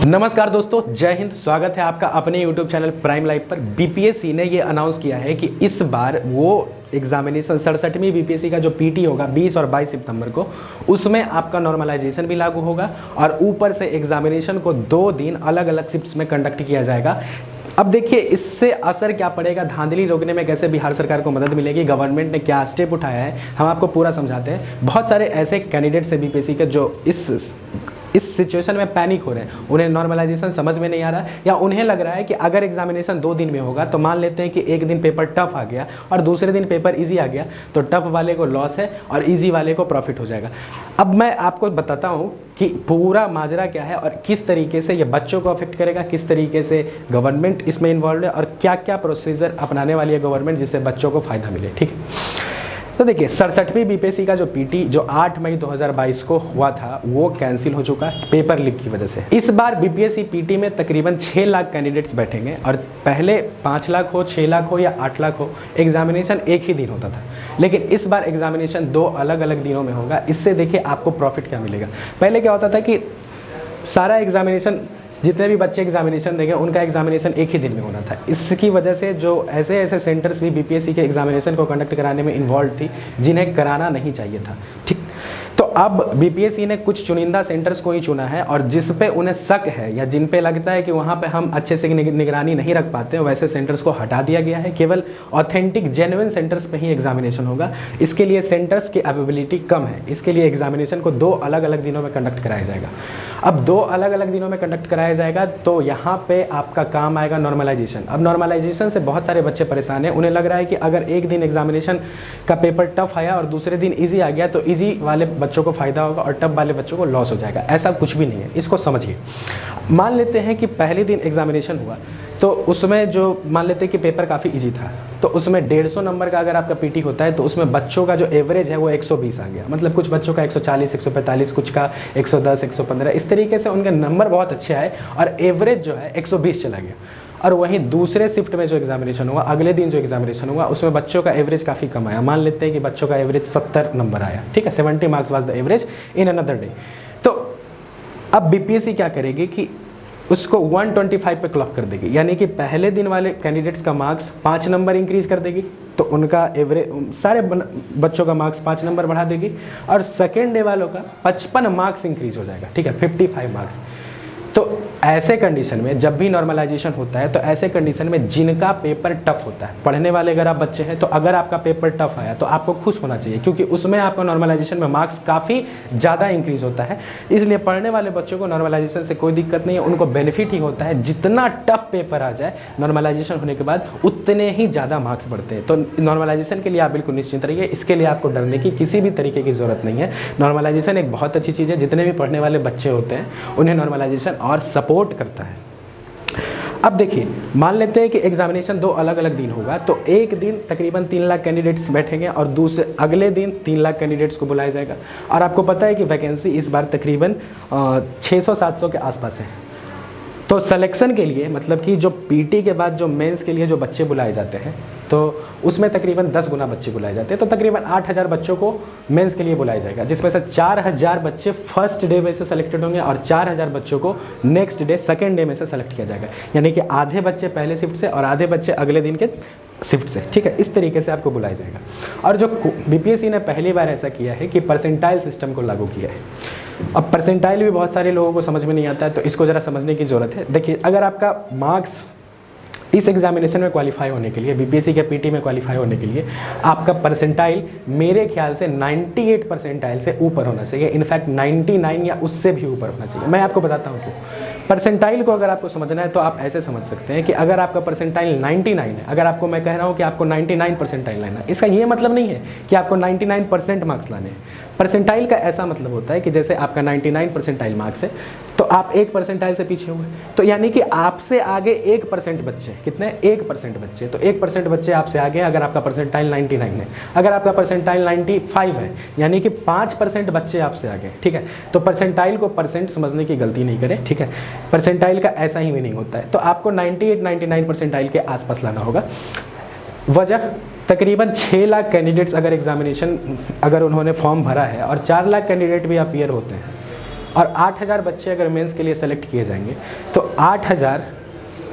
नमस्कार दोस्तों, जय हिंद। स्वागत है आपका अपने YouTube चैनल प्राइम लाइव पर। बीपीएससी ने ये अनाउंस किया है कि इस बार वो एग्जामिनेशन 67वीं बीपीएससी का जो पीटी होगा 20 और 22 सितंबर को, उसमें आपका नॉर्मलाइजेशन भी लागू होगा और ऊपर से एग्जामिनेशन को 2 दिन अलग अलग शिफ्ट्स में कंडक्ट किया जाएगा। अब देखिए इससे असर क्या पड़ेगा, धांधली रोकने में कैसे बिहार सरकार को मदद मिलेगी, गवर्नमेंट ने क्या स्टेप उठाया है, हम आपको पूरा समझाते हैं। बहुत सारे ऐसे कैंडिडेट्स हैं बीपीएससी के जो इस सिचुएशन में पैनिक हो रहे हैं, उन्हें नॉर्मलाइजेशन समझ में नहीं आ रहा है, या उन्हें लग रहा है कि अगर एग्जामिनेशन 2 दिन में होगा तो मान लेते हैं कि एक दिन पेपर टफ आ गया और दूसरे दिन पेपर इजी आ गया, तो टफ वाले को लॉस है और इजी वाले को प्रॉफिट हो जाएगा। अब मैं आपको बताता हूँ कि पूरा माजरा क्या है और किस तरीके से ये बच्चों को अफेक्ट करेगा, किस तरीके से गवर्नमेंट इसमें इन्वॉल्व है और क्या क्या प्रोसीजर अपनाने वाली है गवर्नमेंट जिससे बच्चों को फायदा मिले। ठीक है, तो देखिए 67वीं बीपीएससी का जो पीटी जो 8 मई 2022 को हुआ था वो कैंसिल हो चुका है पेपर लीक की वजह से। इस बार बीपीएससी पीटी में तकरीबन 6 लाख कैंडिडेट्स बैठेंगे और पहले 5 लाख हो, 6 लाख हो या 8 लाख हो, एग्जामिनेशन एक ही दिन होता था, लेकिन इस बार एग्जामिनेशन 2 अलग अलग दिनों में होगा। इससे देखिए आपको प्रॉफिट क्या मिलेगा। पहले क्या होता था कि सारा एग्जामिनेशन, जितने भी बच्चे एग्जामिनेशन देंगे उनका एग्जामिनेशन एक ही दिन में होना था। इसकी वजह से जो ऐसे ऐसे सेंटर्स भी बीपीएससी के एग्जामिनेशन को कंडक्ट कराने में इन्वॉल्व थी जिन्हें कराना नहीं चाहिए था। ठीक, तो अब बीपीएससी ने कुछ चुनिंदा सेंटर्स को ही चुना है और जिस पे उन्हें शक है या जिन पे लगता है कि वहाँ पे हम अच्छे से निगरानी नहीं रख पाते, वैसे सेंटर्स को हटा दिया गया है। केवल ऑथेंटिक जेन्युइन सेंटर्स पे ही एग्जामिनेशन होगा। इसके लिए सेंटर्स की अवेलेबिलिटी कम है, इसके लिए एग्जामिनेशन को 2 अलग अलग दिनों में कंडक्ट कराया जाएगा। अब 2 अलग अलग दिनों में कंडक्ट कराया जाएगा तो यहाँ पे आपका काम आएगा नॉर्मलाइजेशन। अब नॉर्मलाइजेशन से बहुत सारे बच्चे परेशान हैं, उन्हें लग रहा है कि अगर एक दिन एग्जामिनेशन का पेपर टफ आया और दूसरे दिन इजी आ गया तो इजी वाले बच्चों को फायदा होगा और टफ वाले बच्चों को लॉस हो जाएगा। ऐसा कुछ भी नहीं है, इसको समझिए। मान लेते हैं कि पहले दिन एग्जामिनेशन हुआ तो उसमें जो मान लेते हैं कि पेपर काफ़ी इजी था, तो उसमें 150 नंबर का अगर आपका पीटी होता है तो उसमें बच्चों का जो एवरेज है वो 120 आ गया। मतलब कुछ बच्चों का 140, 145, कुछ का 110, 115, इस तरीके से उनके नंबर बहुत अच्छे आए और एवरेज जो है 120 चला गया। और वहीं दूसरे शिफ्ट में जो एग्जामिनेशन हुआ, अगले दिन जो एग्जामिनेशन हुआ, उसमें बच्चों का एवरेज काफ़ी कम आया। मान लेते हैं कि बच्चों का एवरेज 70 नंबर आया। ठीक है, 70 marks was the average in another day. तो अब बीपीएससी क्या करेगी कि उसको 125 पे क्लॉक कर देगी, यानी कि पहले दिन वाले कैंडिडेट्स का मार्क्स 5 नंबर इंक्रीज कर देगी, तो उनका एवरेज सारे बच्चों का मार्क्स 5 नंबर बढ़ा देगी और सेकेंड डे वालों का 55 मार्क्स इंक्रीज हो जाएगा। ठीक है, 55 मार्क्स। तो ऐसे कंडीशन में जब भी नॉर्मलाइजेशन होता है तो ऐसे कंडीशन में जिनका पेपर टफ होता है, पढ़ने वाले अगर आप बच्चे हैं तो अगर आपका पेपर टफ आया तो आपको खुश होना चाहिए, क्योंकि उसमें आपका नॉर्मलाइजेशन में मार्क्स काफ़ी ज़्यादा इंक्रीज होता है। इसलिए पढ़ने वाले बच्चों को नॉर्मलाइजेशन से कोई दिक्कत नहीं है, उनको बेनिफिट ही होता है। जितना टफ पेपर आ जाए नॉर्मलाइजेशन होने के बाद उतने ही ज़्यादा मार्क्स बढ़ते हैं। तो नॉर्मलाइजेशन के लिए आप बिल्कुल निश्चिंत रहिए, इसके लिए आपको डरने की किसी भी तरीके की ज़रूरत नहीं है। नॉर्मलाइजेशन एक बहुत अच्छी चीज़ है, जितने भी पढ़ने वाले बच्चे होते हैं उन्हें नॉर्मलाइजेशन और सपोर्ट करता है। अब देखिए, मान लेते हैं कि एग्जामिनेशन 2 अलग अलग दिन होगा, तो एक दिन तकरीबन 3 लाख कैंडिडेट्स बैठेंगे और दूसरे अगले दिन 3 लाख कैंडिडेट्स को बुलाया जाएगा। और आपको पता है कि वैकेंसी इस बार तकरीबन 600-700 के आसपास है। तो सिलेक्शन के लिए, मतलब कि जो पीटी के बाद जो मेंस के लिए जो बच्चे बुलाए जाते हैं तो उसमें तकरीबन 10 गुना बच्चे बुलाए जाते हैं। तो तकरीबन 8000 बच्चों को मेंस के लिए बुलाया जाएगा, जिसमें से 4000 बच्चे फर्स्ट डे में से सेलेक्टेड होंगे और 4000 बच्चों को नेक्स्ट डे सेकंड डे में से सेलेक्ट किया जाएगा। यानी कि आधे बच्चे पहले शिफ्ट से और आधे बच्चे अगले दिन के शिफ्ट से। ठीक है, इस तरीके से आपको बुलाया जाएगा। और जो बीपीएससी ने पहली बार ऐसा किया है कि परसेंटाइल सिस्टम को लागू किया है। अब परसेंटाइल भी बहुत सारे लोगों को समझ में नहीं आता है, तो इसको ज़रा समझने की ज़रूरत है। देखिए, अगर आपका मार्क्स इस एग्जामिनेशन में क्वालिफाई होने के लिए, बीपीएससी के पीटी में क्वालिफाई होने के लिए आपका परसेंटाइल मेरे ख्याल से 98 परसेंटाइल से ऊपर होना चाहिए। इनफैक्ट 99 या उससे भी ऊपर होना चाहिए। मैं आपको बताता हूँ क्यों। परसेंटाइल को अगर आपको समझना है तो आप ऐसे समझ सकते हैं कि अगर आपका परसेंटाइल 99 है, अगर आपको मैं कह रहा हूँ कि आपको 99 परसेंटाइल लाना है, इसका ये मतलब नहीं है कि आपको 99% मार्क्स लाने हैं। परसेंटाइल का ऐसा मतलब होता है कि जैसे आपका 99 परसेंटाइल मार्क्स है तो आप 1 परसेंटाइल से पीछे हुए, तो यानी कि आपसे आगे 1% बच्चे, कितने, 1% बच्चे, तो 1% बच्चे आपसे आगे अगर आपका परसेंटाइल 99 है। अगर आपका परसेंटाइल 95 है यानी कि 5% बच्चे आपसे आगे। ठीक है, तो परसेंटाइल को परसेंट समझने की गलती नहीं करें। ठीक है, परसेंटाइल का ऐसा ही मीनिंग होता है। तो आपको 98-99 परसेंटाइल के आसपास लाना होगा। वजह, तकरीबन 6 लाख कैंडिडेट्स अगर एग्जामिनेशन, अगर उन्होंने फॉर्म भरा है और 4 लाख कैंडिडेट भी अपीयर होते हैं और 8,000 बच्चे अगर मेंस के लिए सेलेक्ट किए जाएंगे तो 8,000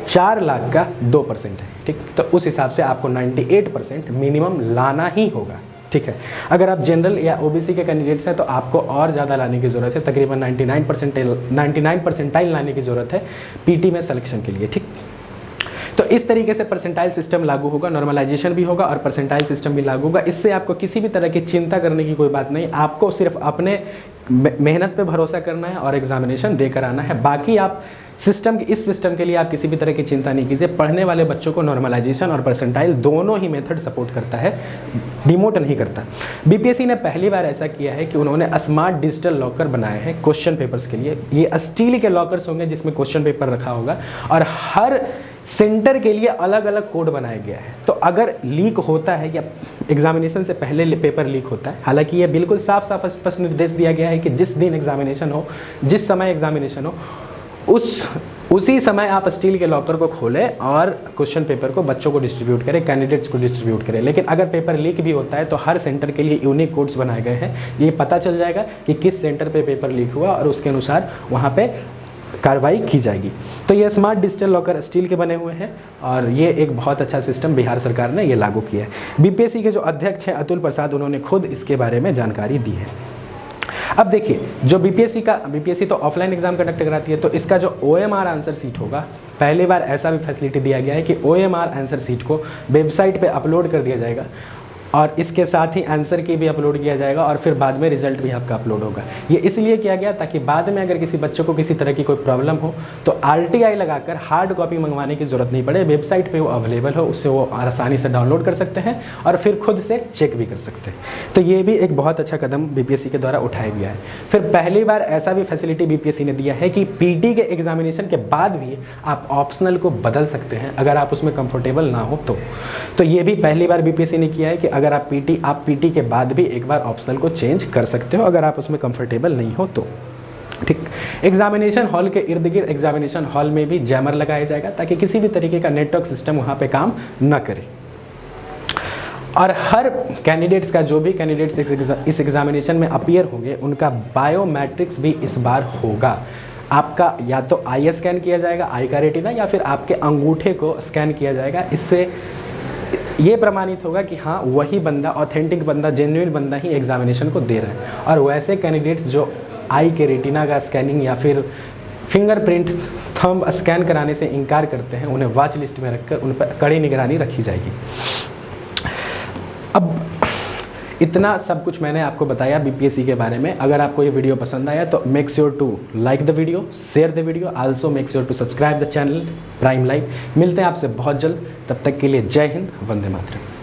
4 लाख का 2% है, ठीक। तो उस हिसाब से आपको 98% मिनिमम लाना ही होगा, ठीक है। अगर आप जनरल या ओबीसी के कैंडिडेट्स हैं तो आपको और ज़्यादा लाने की ज़रूरत है, तकरीबन 99 परसेंटाइल लाने की ज़रूरत है पीटी में सिलेक्शन के लिए, ठीक। तो इस तरीके से परसेंटाइल सिस्टम लागू होगा, नॉर्मलाइजेशन भी होगा और परसेंटाइल सिस्टम भी लागू होगा। इससे आपको किसी भी तरह की चिंता करने की कोई बात नहीं, आपको सिर्फ अपने मेहनत पे भरोसा करना है और एग्जामिनेशन देकर आना है। बाकी आप इस सिस्टम के लिए आप किसी भी तरह की चिंता नहीं कीजिए। पढ़ने वाले बच्चों को नॉर्मलाइजेशन और परसेंटाइल दोनों ही मेथड सपोर्ट करता है, डिमोट नहीं करता। बीपीएससी ने पहली बार ऐसा किया है कि उन्होंने स्मार्ट डिजिटल लॉकर बनाए हैं क्वेश्चन पेपर्स के लिए। ये स्टील के लॉकर्स होंगे जिसमें क्वेश्चन पेपर रखा होगा और हर सेंटर के लिए अलग अलग कोड बनाया गया है। तो अगर लीक होता है या एग्जामिनेशन से पहले पेपर लीक होता है, हालांकि ये बिल्कुल साफ साफ स्पष्ट निर्देश दिया गया है कि जिस दिन एग्जामिनेशन हो, जिस समय एग्जामिनेशन हो, उसी समय आप स्टील के लॉकर को खोलें और क्वेश्चन पेपर को बच्चों को डिस्ट्रीब्यूट करें, कैंडिडेट्स को डिस्ट्रीब्यूट करें। लेकिन अगर पेपर लीक भी होता है तो हर सेंटर के लिए यूनिक कोड्स बनाए गए हैं। ये पता चल जाएगा कि किस सेंटर पे पेपर लीक हुआ और उसके अनुसार वहाँ पे कार्रवाई की जाएगी। तो ये स्मार्ट डिजिटल लॉकर स्टील के बने हुए हैं और ये एक बहुत अच्छा सिस्टम बिहार सरकार ने ये लागू किया है। बीपीएससी के जो अध्यक्ष हैं अतुल प्रसाद, उन्होंने खुद इसके बारे में जानकारी दी है। अब देखिए, जो बीपीएससी तो ऑफलाइन एग्जाम कंडक्ट कराती है, तो इसका जो ओएमआर आंसर सीट होगा, पहली बार ऐसा भी फैसिलिटी दिया गया है कि ओएमआर आंसर सीट को वेबसाइट पे अपलोड कर दिया जाएगा और इसके साथ ही आंसर की भी अपलोड किया जाएगा और फिर बाद में रिजल्ट भी आपका अपलोड होगा। ये इसलिए किया गया ताकि बाद में अगर किसी बच्चे को किसी तरह की कोई प्रॉब्लम हो तो आरटीआई लगाकर हार्ड कॉपी मंगवाने की जरूरत नहीं पड़े, वेबसाइट पे वो अवेलेबल हो, उससे वो आसानी से डाउनलोड कर सकते हैं और फिर खुद से चेक भी कर सकते हैं। तो ये भी एक बहुत अच्छा कदम बीपीएससी के द्वारा उठाया गया है। फिर पहली बार ऐसा भी फैसिलिटी बीपीएससी ने दिया है कि पीटी के एग्जामिनेशन के बाद भी आप ऑप्शनल को बदल सकते हैं अगर आप उसमें कंफर्टेबल ना हो तो ये भी पहली बार बीपीएससी ने किया है कि अगर आप पीटी के बाद भी एक बार ऑप्शनल को चेंज कर सकते हो अगर आप उसमें कंफर्टेबल नहीं हो तो, ठीक। एग्जामिनेशन हॉल के इर्द गिर्द एग्जामिनेशन हॉल में भी जैमर लगाया जाएगा ताकि किसी भी तरीके का नेटवर्क सिस्टम वहां पे काम न करे। और हर कैंडिडेट्स का, जो भी कैंडिडेट्स इस एग्जामिनेशन में अपीयर होंगे, उनका बायोमेट्रिक्स भी इस बार होगा। आपका या तो आई स्कैन किया जाएगा, आई का रेटिना, या फिर आपके अंगूठे को स्कैन किया जाएगा। इससे ये प्रमाणित होगा कि हाँ, वही बंदा, ऑथेंटिक बंदा, जेन्युइन बंदा ही एग्जामिनेशन को दे रहा है। और वैसे कैंडिडेट्स जो आई के रेटिना का स्कैनिंग या फिर फिंगरप्रिंट, थंब स्कैन कराने से इनकार करते हैं, उन्हें वॉच लिस्ट में रखकर उन पर कड़ी निगरानी रखी जाएगी। अब इतना सब कुछ मैंने आपको बताया बीपीएससी के बारे में। अगर आपको ये वीडियो पसंद आया तो make sure to like the video, share the video, also make sure to subscribe the channel Prime Live. मिलते हैं आपसे बहुत जल्द, तब तक के लिए जय हिंद, वंदे मातरम।